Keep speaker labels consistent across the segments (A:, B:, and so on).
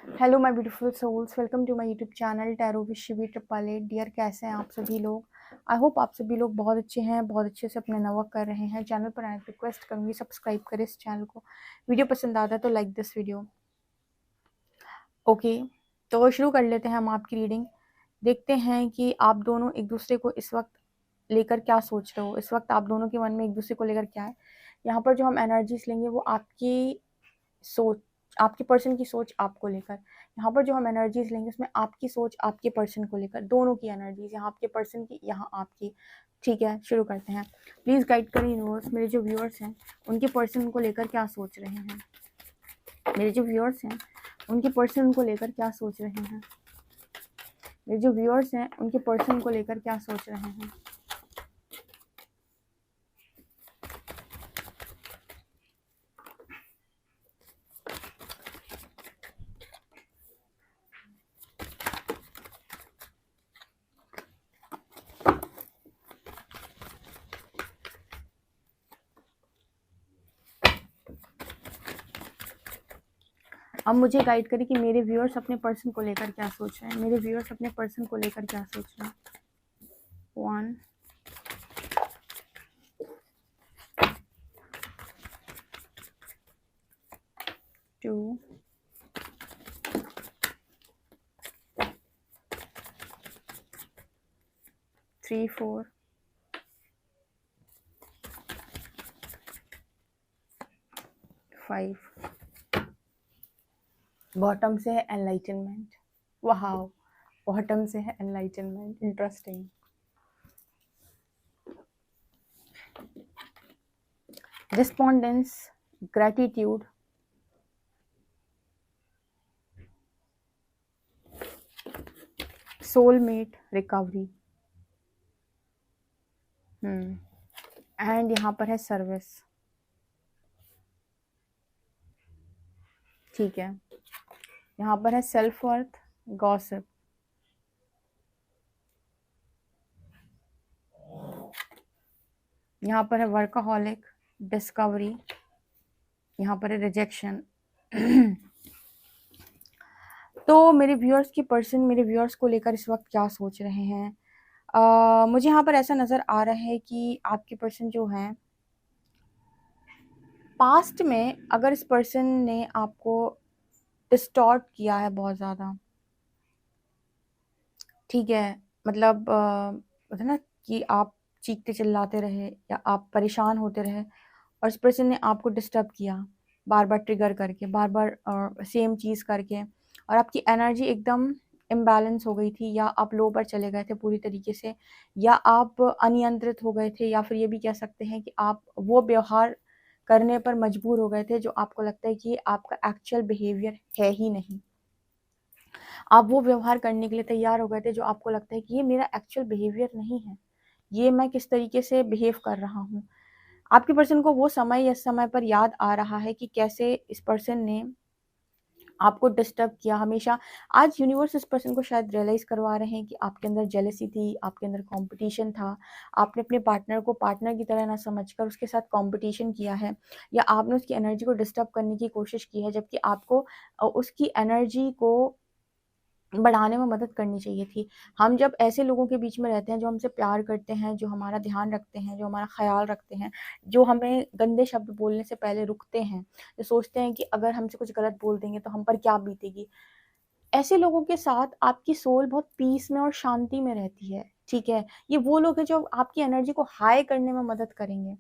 A: Hello my beautiful souls, welcome to my YouTube channel tarot with Shivi triple eight. Dear, कैसे हैं आप सभी लोग? आई होप आप सभी लोग बहुत अच्छे हैं, बहुत अच्छे से अपने नवर्क कर रहे हैं। चैनल पर आए रिक्वेस्ट करूंगी सब्सक्राइब करें इस चैनल को। वीडियो पसंद आता है तो लाइक दिस वीडियो। ओके, तो शुरू कर लेते हैं हम आपकी रीडिंग। देखते हैं कि आप दोनों एक दूसरे को इस वक्त लेकर क्या सोच रहे हो। इस वक्त आप दोनों के मन में एक दूसरे को लेकर क्या है। यहाँ पर जो हम एनर्जीज लेंगे वो आपकी सोच, आपके पर्सन की सोच आपको लेकर। यहाँ पर जो हम एनर्जीज लेंगे उसमें आपकी सोच आपके पर्सन को लेकर, दोनों की एनर्जीज, यहाँ आपके पर्सन की, यहाँ आपकी। ठीक है, शुरू करते हैं। प्लीज़ गाइड करें यूनिवर्स, मेरे जो व्यूअर्स हैं उनके पर्सन को लेकर क्या सोच रहे हैं। मेरे जो व्यूअर्स हैं उनके पर्सन को लेकर क्या सोच रहे हैं। मेरे जो व्यूअर्स हैं उनके पर्सन को लेकर क्या सोच रहे हैं। अब मुझे गाइड करें कि मेरे व्यूअर्स अपने पर्सन को लेकर क्या सोच रहे हैं। मेरे व्यूअर्स अपने पर्सन को लेकर क्या सोच रहे हैं। 1 2 3 4 5। बॉटम से है एनलाइटनमेंट। वाओ, बॉटम से है enlightenment, interesting. Despondence, gratitude, soulmate, recovery, and यहाँ पर है सर्विस। ठीक है, यहाँ पर है सेल्फ वर्थ, गॉसिप, यहाँ पर है वर्कaholic, डिस्कवरी, यहाँ पर है रिजेक्शन। तो मेरे व्यूअर्स की पर्सन मेरे व्यूअर्स को लेकर इस वक्त क्या सोच रहे हैं। मुझे यहाँ पर ऐसा नज़र आ रहा है कि आपके पर्सन जो हैं, पास्ट में अगर इस पर्सन ने आपको डिस्टॉर्ट किया है बहुत ज़्यादा, ठीक है, मतलब होता है ना कि आप चीखते चिल्लाते रहे या आप परेशान होते रहे और इस पर्सन ने आपको डिस्टर्ब किया, बार बार ट्रिगर करके, बार बार सेम चीज़ करके, और आपकी एनर्जी एकदम इम्बैलेंस हो गई थी, या आप लो पर चले गए थे पूरी तरीके से, या आप अनियंत्रित हो गए थे, या फिर ये भी कह सकते हैं कि आप वो व्यवहार करने पर मजबूर हो गए थे जो आपको लगता है कि ये आपका एक्चुअल बिहेवियर है ही नहीं। आप वो व्यवहार करने के लिए तैयार हो गए थे जो आपको लगता है कि ये मेरा एक्चुअल बिहेवियर नहीं है, ये मैं किस तरीके से बिहेव कर रहा हूँ। आपके पर्सन को वो समय या समय पर याद आ रहा है कि कैसे इस पर्सन ने आपको डिस्टर्ब किया हमेशा। आज यूनिवर्स इस पर्सन को शायद रियलाइज़ करवा रहे हैं कि आपके अंदर जेलसी थी, आपके अंदर कंपटीशन था, आपने अपने पार्टनर को पार्टनर की तरह ना समझकर उसके साथ कंपटीशन किया है, या आपने उसकी एनर्जी को डिस्टर्ब करने की कोशिश की है, जबकि आपको उसकी एनर्जी को बढ़ाने में मदद करनी चाहिए थी। हम जब ऐसे लोगों के बीच में रहते हैं जो हमसे प्यार करते हैं, जो हमारा ध्यान रखते हैं, जो हमारा ख़्याल रखते हैं, जो हमें गंदे शब्द बोलने से पहले रुकते हैं, जो सोचते हैं कि अगर हमसे कुछ गलत बोल देंगे तो हम पर क्या बीतेगी, ऐसे लोगों के साथ आपकी सोल बहुत पीस में और शांति में रहती है। ठीक है, ये वो लोग हैं जो आपकी एनर्जी को हाई करने में मदद करेंगे।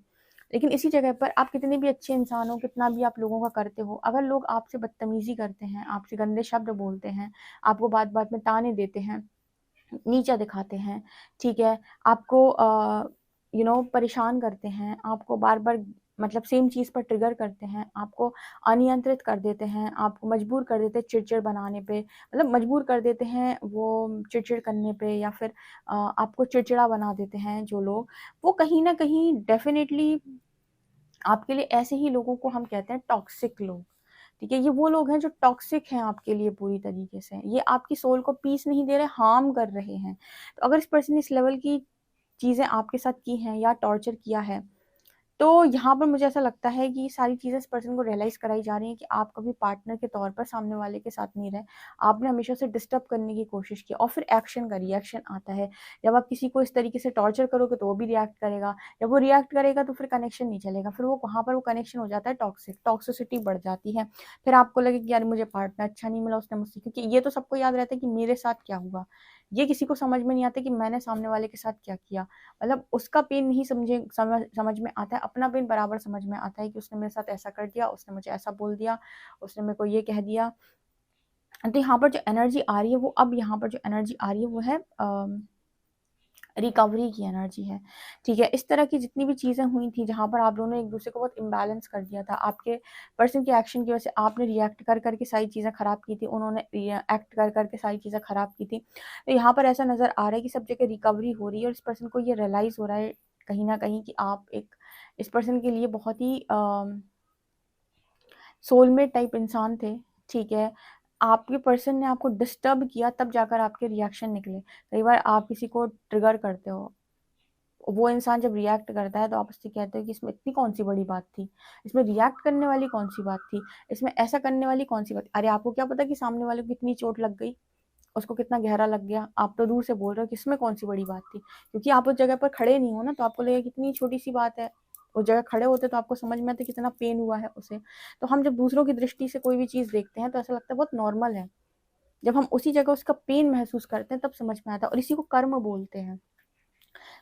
A: लेकिन इसी जगह पर आप कितने भी अच्छे इंसान हो, कितना भी आप लोगों का करते हो, अगर लोग आपसे बदतमीजी करते हैं, आपसे गंदे शब्द बोलते हैं, आपको बात बात में ताने देते हैं, नीचा दिखाते हैं, ठीक है, आपको परेशान करते हैं, आपको बार बार मतलब सेम चीज़ पर ट्रिगर करते हैं, आपको अनियंत्रित कर देते हैं, आपको मजबूर कर देते हैं चिड़चिड़ बनाने पे, मतलब मजबूर कर देते हैं वो चिड़चिड़ करने पे, या फिर आपको चिड़चिड़ा बना देते हैं जो लोग, वो कहीं ना कहीं डेफिनेटली आपके लिए ऐसे ही लोगों को हम कहते हैं टॉक्सिक लोग। ठीक है, ये वो लोग हैं जो टॉक्सिक हैं आपके लिए पूरी तरीके से, ये आपकी सोल को पीस नहीं दे रहे, हार्म कर रहे हैं। तो अगर इस पर्सन ने इस लेवल की चीज़ें आपके साथ की हैं या टॉर्चर किया है, तो यहाँ पर मुझे ऐसा लगता है कि ये सारी चीज़ें इस पर्सन को रियलाइज़ कराई जा रही हैं कि आप कभी पार्टनर के तौर पर सामने वाले के साथ नहीं रहे। आपने हमेशा उसे डिस्टर्ब करने की कोशिश की और फिर एक्शन का रिएक्शन आता है। जब आप किसी को इस तरीके से टॉर्चर करोगे तो वो भी रिएक्ट करेगा। जब वो रिएक्ट करेगा तो फिर कनेक्शन नहीं चलेगा। फिर वो वहाँ पर वो कनेक्शन हो जाता है टॉक्सिक, टॉक्सिसिटी बढ़ जाती है। फिर आपको लगे कि यार मुझे पार्टनर अच्छा नहीं मिला उसने मुझसे, क्योंकि ये तो सबको याद रहता है कि मेरे साथ क्या हुआ। ये किसी को समझ में नहीं आता कि मैंने सामने वाले के साथ क्या किया। मतलब उसका पेन नहीं समझ में आता है, अपना पेन बराबर समझ में आता है कि उसने मेरे साथ ऐसा कर दिया, उसने मुझे ऐसा बोल दिया, उसने मेरे को ये कह दिया। तो यहाँ पर जो एनर्जी आ रही है वो, अब यहाँ पर जो एनर्जी आ रही है वो है रिकवरी की एनर्जी है। ठीक है, इस तरह की जितनी भी चीज़ें हुई थी जहाँ पर आप दोनों एक दूसरे को बहुत इम्बैलेंस कर दिया था, आपके पर्सन के एक्शन की वजह से आपने रिएक्ट कर करके सारी चीज़ें ख़राब की थी, उन्होंने एक्ट कर करके सारी चीज़ें ख़राब की थी। तो यहाँ पर ऐसा नज़र आ रहा है कि सब जगह रिकवरी हो रही है और इस पर्सन को ये रियलाइज़ हो रहा है कहीं न कहीं कि आप एक इस पर्सन के लिए बहुत ही सोलमेट टाइप इंसान थे। ठीक है, आपके पर्सन ने आपको डिस्टर्ब किया तब जाकर आपके रिएक्शन निकले। कई बार आप किसी को ट्रिगर करते हो, वो इंसान जब रिएक्ट करता है तो आप उससे कहते हो कि इसमें इतनी कौन सी बड़ी बात थी, इसमें रिएक्ट करने वाली कौन सी बात थी, इसमें ऐसा करने वाली कौन सी बात। अरे आपको क्या पता कि सामने वाले को कितनी चोट लग गई, उसको कितना गहरा लग गया। आप तो दूर से बोल रहे हो कि इसमें कौन सी बड़ी बात थी, क्योंकि आप उस जगह पर खड़े नहीं हो ना, तो आपको लगेगा कितनी छोटी सी बात है। उस जगह खड़े होते तो आपको समझ में आता कितना पेन हुआ है उसे। तो हम जब दूसरों की दृष्टि से कोई भी चीज़ देखते हैं तो ऐसा लगता है बहुत नॉर्मल है। जब हम उसी जगह उसका पेन महसूस करते हैं तब समझ में आता है, और इसी को कर्म बोलते हैं।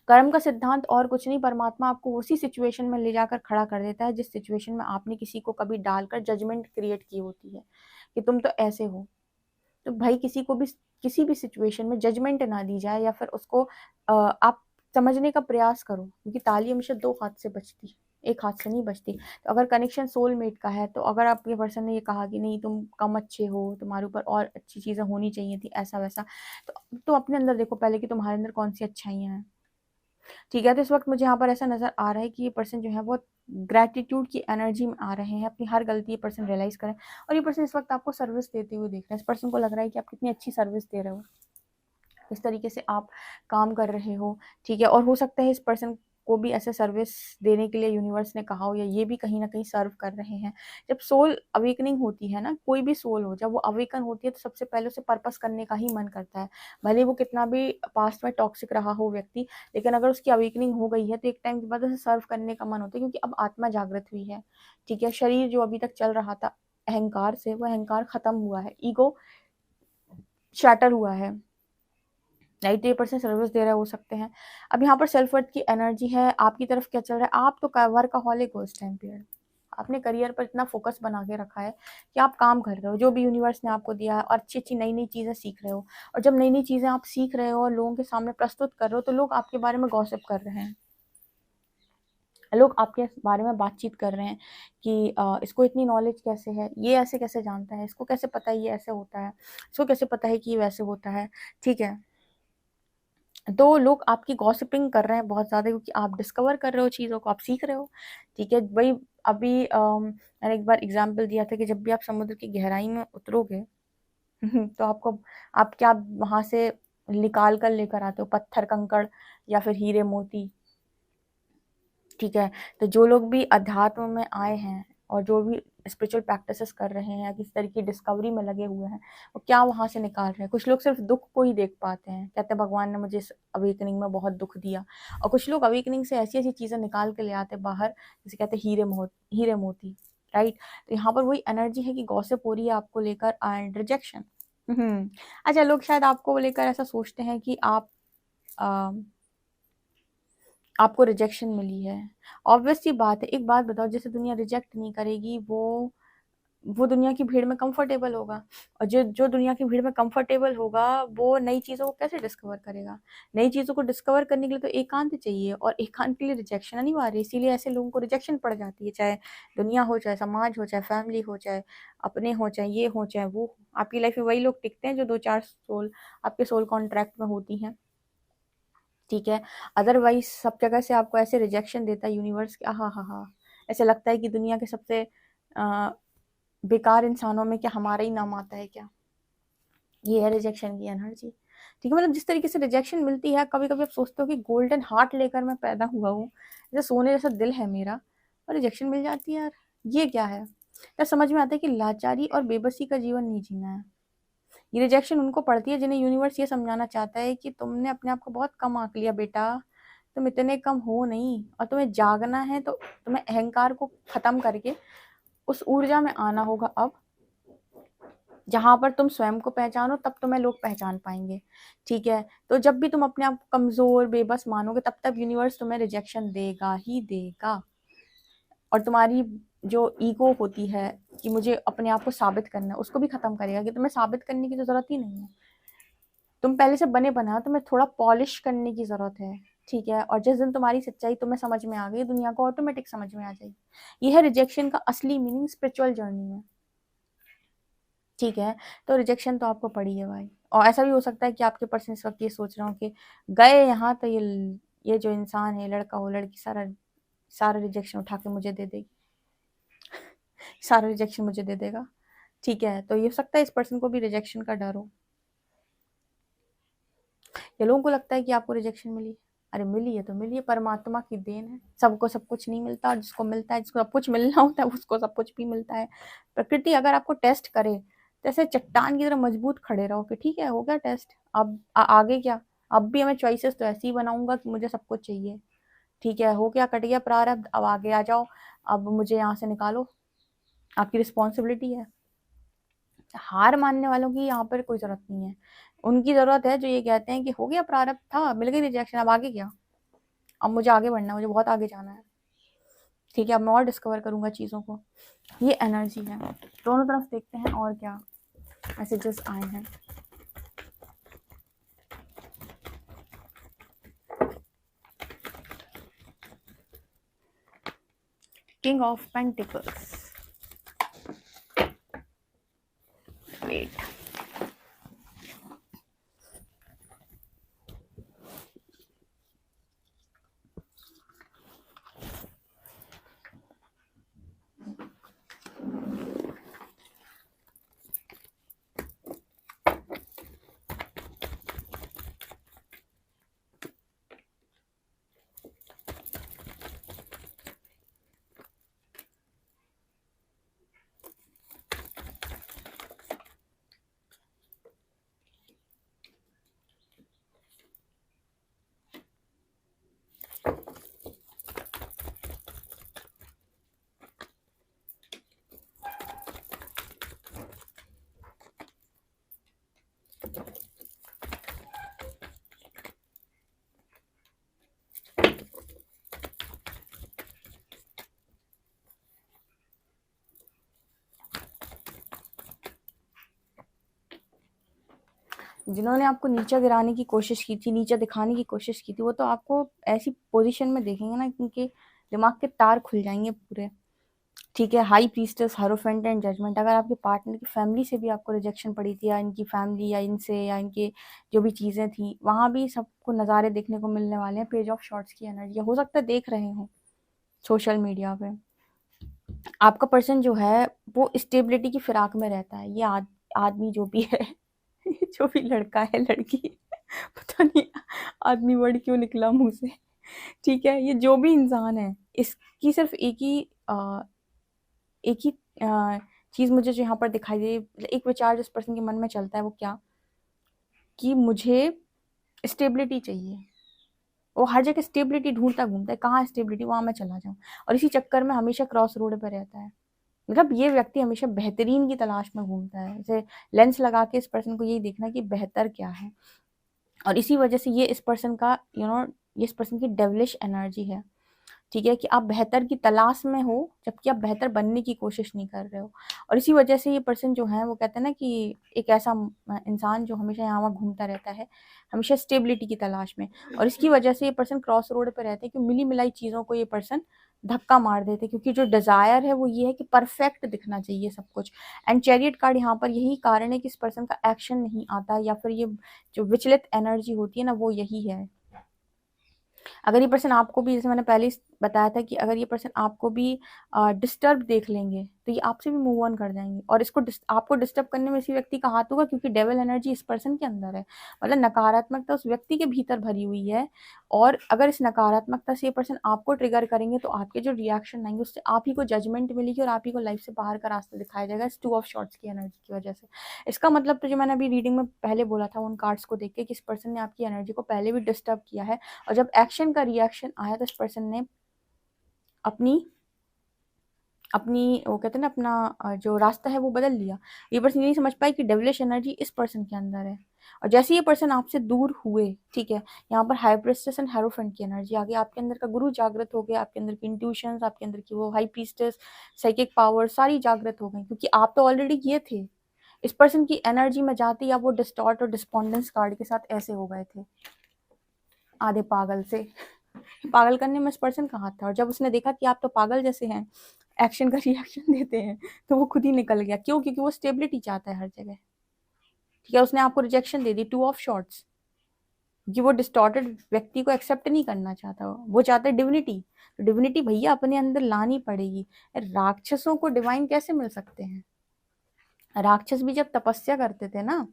A: कर्म का सिद्धांत और कुछ नहीं, परमात्मा आपको उसी सिचुएशन में ले जाकर खड़ा कर देता है जिस सिचुएशन में आपने किसी को कभी डालकर जजमेंट क्रिएट की होती है कि तुम तो ऐसे हो। तो भाई किसी को भी किसी भी सिचुएशन में जजमेंट ना दी जाए, या फिर उसको आप समझने का प्रयास करो, क्योंकि ताली हमेशा दो हाथ से बजती है, एक हाथ से नहीं बजती। तो अगर कनेक्शन सोलमेट का है, तो अगर आपके पर्सन ने ये कहा कि नहीं तुम कम अच्छे हो, तुम्हारे ऊपर और अच्छी चीज़ें होनी चाहिए थी, ऐसा वैसा, तो अपने अंदर देखो पहले कि तुम्हारे अंदर कौन सी अच्छाइयाँ हैं। ठीक है, तो इस वक्त मुझे यहाँ पर ऐसा नज़र आ रहा है कि ये पर्सन जो है वो ग्रैटिट्यूड की एनर्जी में आ रहे हैं, अपनी हर गलती ये पर्सन रियलाइज़ करें, और ये पर्सन इस वक्त आपको सर्विस देते हुए देख रहे हैं। इस पर्सन को लग रहा है कि आप कितनी अच्छी सर्विस दे रहे हो, किस तरीके से आप काम कर रहे हो। ठीक है, और हो सकता है इस पर्सन को भी ऐसे सर्विस देने के लिए यूनिवर्स ने कहा हो, या ये भी कहीं ना कहीं सर्व कर रहे हैं। जब सोल अवेकनिंग होती है ना, कोई भी सोल हो, जब वो अवेकन होती है तो सबसे पहले उसे पर्पस करने का ही मन करता है। भले वो कितना भी पास्ट में टॉक्सिक रहा हो व्यक्ति, लेकिन अगर उसकी अवेकनिंग हो गई है तो एक टाइम के बाद उसे सर्व करने का मन होता है, क्योंकि अब आत्मा जागृत हुई है। ठीक है, शरीर जो अभी तक चल रहा था अहंकार से, वो अहंकार खत्म हुआ है, ईगो शैटर हुआ है। राइट, तो ये पर्सन सर्विस दे रहे हो सकते हैं। अब यहाँ पर सेल्फ वर्थ की एनर्जी है, आपकी तरफ क्या चल रहा है। आप तो वर्कaholic हो इस टाइम पीरियड, आपने करियर पर इतना फोकस बना के रखा है कि आप काम कर रहे हो जो भी यूनिवर्स ने आपको दिया है, और अच्छी अच्छी नई नई चीज़ें सीख रहे हो। और जब नई नई चीज़ें आप सीख रहे हो और लोगों के सामने प्रस्तुत कर रहे हो, तो लोग आपके बारे में गॉसिप कर रहे हैं, लोग आपके बारे में बातचीत कर रहे हैं कि इसको इतनी नॉलेज कैसे है, ये ऐसे कैसे जानता है, इसको कैसे पता है ये ऐसे होता है, इसको कैसे पता है कि ये वैसे होता है। ठीक है, तो लोग आपकी गॉसिपिंग कर रहे हैं बहुत ज़्यादा, क्योंकि आप डिस्कवर कर रहे हो चीज़ों को, आप सीख रहे हो। ठीक है भाई, अभी मैंने एक बार एग्जांपल दिया था कि जब भी आप समुद्र की गहराई में उतरोगे तो आपको आप क्या वहाँ से निकाल कर लेकर आते हो, पत्थर कंकड़ या फिर हीरे मोती। ठीक है, तो जो लोग भी अध्यात्म में आए हैं और जो भी स्पिरिचुअल प्रैक्टिसेस कर रहे हैं या किसी तरह की डिस्कवरी में लगे हुए हैं, वो क्या वहाँ से निकाल रहे हैं। कुछ लोग सिर्फ दुख को ही देख पाते हैं, कहते हैं भगवान ने मुझे इस अवेकनिंग में बहुत दुख दिया, और कुछ लोग अवेकनिंग से ऐसी ऐसी चीज़ें निकाल के ले आते हैं बाहर, जिसे कहते हैं हीरे मोती। राइट, तो यहाँ पर वही एनर्जी है कि गॉसिप हो रही है आपको लेकर, एंड रिजेक्शन। अच्छा, लोग शायद आपको लेकर ऐसा सोचते हैं कि आपको रिजेक्शन मिली है। ऑब्वियस सी बात है, एक बात बताओ, जैसे दुनिया रिजेक्ट नहीं करेगी, वो दुनिया की भीड़ में कंफर्टेबल होगा, और जो जो दुनिया की भीड़ में कंफर्टेबल होगा वो नई चीज़ों को कैसे डिस्कवर करेगा। नई चीज़ों को डिस्कवर करने के लिए तो एकांत चाहिए, और एकांत के लिए रिजेक्शन अनिवार्य है, इसीलिए ऐसे लोगों को रिजेक्शन पड़ जाती है, चाहे दुनिया हो, चाहे समाज हो, चाहे फैमिली हो, चाहे अपने हो, चाहे ये हो, चाहे वो हो। आपकी लाइफ में वही लोग टिकते हैं जो 2-4 सोल आपके सोल कॉन्ट्रैक्ट में होती हैं। ठीक है, अदरवाइज सब जगह से आपको ऐसे रिजेक्शन देता है यूनिवर्स कि हाँ हाँ हाँ, ऐसे लगता है कि दुनिया के सबसे अ, बेकार इंसानों में क्या हमारा ही नाम आता है क्या। ये है रिजेक्शन की एनर्जी। ठीक है, मतलब जिस तरीके से रिजेक्शन मिलती है, कभी कभी आप सोचते हो कि गोल्डन हार्ट लेकर मैं पैदा हुआ हूँ, जैसे सोने जैसा दिल है मेरा, और रिजेक्शन मिल जाती है यार, ये क्या है यार। समझ में आता है कि लाचारी और बेबसी का जीवन नहीं जीना है। ये रिजेक्शन उनको पड़ती है जिन्हें यूनिवर्स ये समझाना चाहता है कि तुमने अपने आप को बहुत कम आंक लिया बेटा, तुम इतने कम हो नहीं, और तुम्हें जागना है तो तुम्हें अहंकार को खत्म करके उस ऊर्जा में आना होगा अब, जहां पर तुम स्वयं को पहचानो, तब तुम्हें लोग पहचान पाएंगे। ठीक है, तो जब भी तुम अपने आप को कमजोर बेबस मानोगे, तब तक यूनिवर्स तुम्हें रिजेक्शन देगा ही देगा। और तुम्हारी जो ईगो होती है कि मुझे अपने आप को साबित करना है, उसको भी खत्म करेगा कि तुम्हें साबित करने की तो जरूरत ही नहीं है। तुम पहले से बने बना हो, तुम्हें थोड़ा पॉलिश करने की जरूरत है। ठीक है, और जिस दिन तुम्हारी सच्चाई तुम्हें समझ में आ गई, दुनिया को ऑटोमेटिक समझ में आ जाएगी। यह है रिजेक्शन का असली मीनिंग स्पिरिचुअल जर्नी में। ठीक है, तो रिजेक्शन तो आपको पड़ी है भाई। और ऐसा भी हो सकता है कि आपके पर्सन इस वक्त ये सोच रहे हो कि गए यहाँ तो ये जो इंसान है, लड़का हो लड़की, सारा सारा रिजेक्शन उठा के मुझे दे देगी, सारा रिजेक्शन मुझे दे देगा। ठीक है, तो ये हो सकता है इस पर्सन को भी रिजेक्शन का डर हो। ये लोगों को लगता है कि आपको रिजेक्शन मिली, अरे मिली है तो मिली है, परमात्मा की देन है। सबको सब कुछ नहीं मिलता, और जिसको मिलता है, जिसको सब कुछ मिलना होता है, उसको सब कुछ भी मिलता है। प्रकृति अगर आपको टेस्ट करे, जैसे चट्टान की तरह मजबूत खड़े रहो कि ठीक है, हो गया टेस्ट, अब आगे क्या। अब भी हमें चॉइसेस तो ऐसे ही बनाऊंगा कि मुझे सब कुछ चाहिए। ठीक है, हो गया, कट गया प्रारब्ध, अब आगे आ जाओ, अब मुझे यहाँ से निकालो, आपकी रिस्पॉन्सिबिलिटी है। हार मानने वालों की यहाँ पर कोई जरूरत नहीं है। उनकी जरूरत है जो ये कहते हैं कि हो गया प्रारब्ध था, मिल गई रिजेक्शन, अब आगे क्या, अब मुझे आगे बढ़ना है, मुझे बहुत आगे जाना है। ठीक है, अब मैं और डिस्कवर करूंगा चीज़ों को। ये एनर्जी है। दोनों तरफ देखते हैं और क्या मैसेजेस आए हैं। किंग ऑफ पेंटिकल्स, वेट, जिन्होंने आपको नीचे गिराने की कोशिश की थी, नीचे दिखाने की कोशिश की थी, वो तो आपको ऐसी पोजीशन में देखेंगे ना, क्योंकि दिमाग के तार खुल जाएंगे पूरे। ठीक है, high priestess, hierophant and judgement. अगर आपके पार्टनर की फैमिली से भी आपको रिजेक्शन पड़ी थी, या इनकी फैमिली, या इनसे, या इनके जो भी चीज़ें थी, वहाँ भी सबको नज़ारे देखने को मिलने वाले हैं। पेज ऑफ शॉर्ट्स की एनर्जी हो सकता है देख रहे हो सोशल मीडिया पे। आपका पर्सन जो है वो स्टेबिलिटी की फिराक में रहता है। ये आदमी जो भी है जो भी लड़का है, लड़की पता नहीं आदमी वर्ड क्यों निकला मुंह से। ठीक है, ये जो भी इंसान है, इसकी सिर्फ एक ही चीज मुझे जो यहाँ पर दिखाई दे, एक विचार जिस पर्सन के मन में चलता है, वो क्या, कि मुझे स्टेबिलिटी चाहिए। वो हर जगह स्टेबिलिटी ढूंढता घूमता है, कहाँ स्टेबिलिटी, वहां मैं चला जाऊं। और इसी चक्कर में हमेशा क्रॉस रोड पर रहता है। मतलब ये व्यक्ति हमेशा बेहतरीन की तलाश में घूमता है। जैसे लेंस लगा के इस पर्सन को यही देखना कि बेहतर क्या है। और इसी वजह से ये इस पर्सन का ये इस पर्सन की डेविलिश एनर्जी है। ठीक है, कि आप बेहतर की तलाश में हो, जबकि आप बेहतर बनने की कोशिश नहीं कर रहे हो। और इसी वजह से ये पर्सन जो है, वो कहते हैं ना कि एक ऐसा इंसान जो हमेशा यहाँ वहाँ घूमता रहता है, हमेशा स्टेबिलिटी की तलाश में। और इसकी वजह से ये पर्सन क्रॉस रोड पर रहते हैं, कि मिली मिलाई चीज़ों को ये पर्सन धक्का मार देते, क्योंकि जो डिजायर है वो ये है कि परफेक्ट दिखना चाहिए सब कुछ। एंड चैरियट कार्ड यहाँ पर यही कारण है कि इस पर्सन का एक्शन नहीं आता, या फिर ये जो विचलित एनर्जी होती है ना, वो यही है। अगर ये पर्सन आपको भी, जैसे मैंने पहले ही बताया था कि अगर ये पर्सन आपको भी डिस्टर्ब देख लेंगे तो ये आपसे भी मूव ऑन कर जाएंगे, और इसको आपको डिस्टर्ब करने में इसी व्यक्ति का हाथ होगा, क्योंकि डेविल एनर्जी इस पर्सन के अंदर है। मतलब नकारात्मकता उस व्यक्ति के भीतर भरी हुई है, और अगर इस नकारात्मकता से ये पर्सन आपको ट्रिगर करेंगे तो आपके जो रिएक्शन आएंगे उससे आप ही को जजमेंट मिलेगी और आप ही को लाइफ से बाहर का रास्ता दिखाया जाएगा इस 2 ऑफ शॉर्ट्स की एनर्जी की वजह से। इसका मतलब तो जो मैंने अभी रीडिंग में पहले बोला था उन कार्ड्स को देख के कि इस पर्सन ने आपकी एनर्जी को पहले भी डिस्टर्ब किया है, और जब एक्शन का रिएक्शन आया तो इस पर्सन ने अपनी अपनी वो कहते हैं ना अपना जो रास्ता है वो बदल लिया। ये पर्सन नहीं समझ पाए कि डेविलिश एनर्जी इस पर्सन के अंदर है, और जैसे ये पर्सन आपसे दूर हुए, ठीक है, यहाँ पर हाई प्रीस्टेस एंड हेरोफेंट की एनर्जी आ गई, आपके अंदर का गुरु जागृत हो गया, आपके अंदर की इंट्यूशंस, आपके अंदर की वो हाई प्रीस्टेस साइकिक पावर सारी जागृत हो गई, क्योंकि आप तो ऑलरेडी ये थे। इस पर्सन की एनर्जी में जाते ही आप वो डिस्टॉर्ट और डिस्पोंडेंस कार्ड के साथ ऐसे हो गए थे, आधे पागल से। पागल करने में इस पर्सन का हाथ था, और जब उसने देखा कि आप तो पागल जैसे हैं, एक्शन का रिएक्शन देते हैं, तो वो खुद ही निकल गया। क्यों? क्योंकि वो स्टेबिलिटी चाहता है हर जगह, ठीक है। उसने आपको rejection they the, 2 of shorts, कि वो डिस्टॉर्टेड व्यक्ति को एक्सेप्ट नहीं करना चाहता, वो चाहता है डिविनिटी। तो डिविनिटी भैया अपने अंदर लानी पड़ेगी। राक्षसों को डिवाइन कैसे मिल सकते हैं? राक्षस भी जब तपस्या करते थे ना,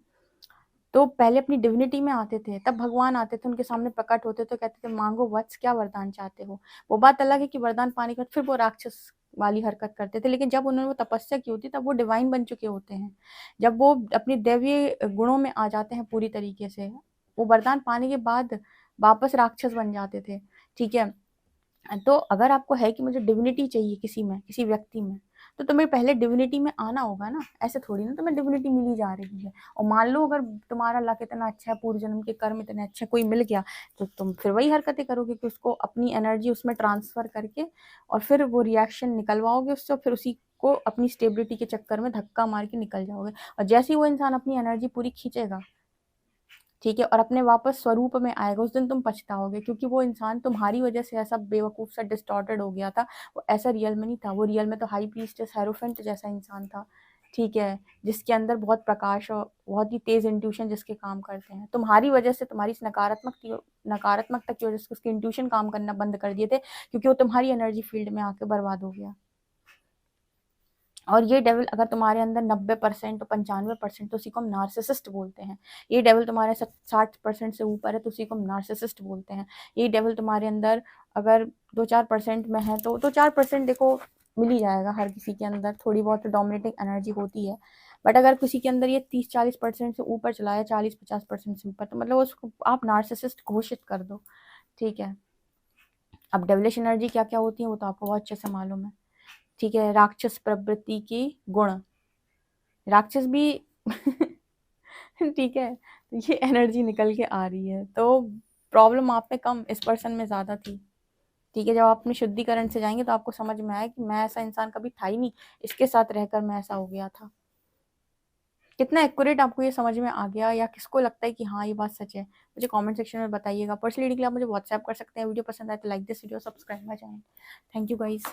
A: तो पहले अपनी डिविनिटी में आते थे, तब भगवान आते थे, उनके सामने प्रकट होते थे, कहते थे मांगो वत्स, क्या वरदान चाहते हो। वो बात अलग है कि वरदान पाने के बाद फिर वो राक्षस वाली हरकत करते थे, लेकिन जब उन्होंने वो तपस्या की होती तब वो डिवाइन बन चुके होते हैं। जब वो अपनी दैवीय गुणों में आ जाते हैं पूरी तरीके से, वो वरदान पाने के बाद वापस राक्षस बन जाते थे, ठीक है। तो अगर आपको है कि मुझे डिविनिटी चाहिए किसी में, किसी व्यक्ति में, तो तुम्हें पहले डिविनिटी में आना होगा ना। ऐसे थोड़ी ना तुम्हें डिविनिटी मिली जा रही है। और मान लो अगर तुम्हारा लक इतना अच्छा है, पूर्व जन्म के कर्म इतने अच्छे, कोई मिल गया, तो तुम फिर वही हरकतें करोगे कि उसको अपनी एनर्जी उसमें ट्रांसफर करके और फिर वो रिएक्शन निकलवाओगे उससे, फिर उसी को अपनी स्टेबिलिटी के चक्कर में धक्का मार के निकल जाओगे। और जैसे ही वो इंसान अपनी एनर्जी पूरी खींचेगा, ठीक है, और अपने वापस स्वरूप में आएगा, उस दिन तुम पछताओगे, क्योंकि वो इंसान तुम्हारी वजह से ऐसा बेवकूफ सा डिस्टॉर्टेड हो गया था। वो ऐसा रियल में नहीं था, वो रियल में तो हाई प्रीस्टेस हेरोफेंट जैसा इंसान था, ठीक है, जिसके अंदर बहुत प्रकाश और बहुत ही तेज इंट्यूशन जिसके काम करते हैं। तुम्हारी वजह से, तुम्हारी इस नकारात्मकता की वजह से उसके इंट्यूशन काम करना बंद कर दिए थे, क्योंकि वो तुम्हारी एनर्जी फील्ड में आके बर्बाद हो गया। और ये डेविल अगर तुम्हारे अंदर 90% और 95%, तो उसी को हम नार्सिसिस्ट बोलते हैं। ये डेविल तुम्हारे 60% से ऊपर है तो उसी को हम नार्सिसिस्ट बोलते हैं। ये डेविल तुम्हारे अंदर अगर 2-4% में है तो 2-4% देखो मिल ही जाएगा, हर किसी के अंदर थोड़ी बहुत डोमिनेटिंग एनर्जी होती है। बट अगर किसी के अंदर ये 30-40% से ऊपर चला है, 40-50% से ऊपर, तो मतलब उसको आप नार्सिसिस्ट घोषित कर दो, ठीक है। अब डेविलिश एनर्जी क्या क्या होती है वो तो आपको बहुत अच्छे से मालूम है, ठीक है। राक्षस प्रवृत्ति की गुण, राक्षस भी ठीक है, तो ये एनर्जी निकल के आ रही है, तो प्रॉब्लम आप में कम, इस पर्सन में ज़्यादा थी, ठीक है। जब आप अपने शुद्धिकरण से जाएंगे तो आपको समझ में आया कि मैं ऐसा इंसान कभी था ही नहीं, इसके साथ रहकर मैं ऐसा हो गया था। कितना एक्यूरेट आपको ये समझ में आ गया, या किसको लगता है कि हाँ ये बात सच है, मुझे कमेंट सेक्शन में बताइएगा। पर्सनली रीडिंग के लिए आप मुझे व्हाट्सएप कर सकते हैं। वीडियो पसंद आए तो like this video, subscribe my channel. Thank you guys.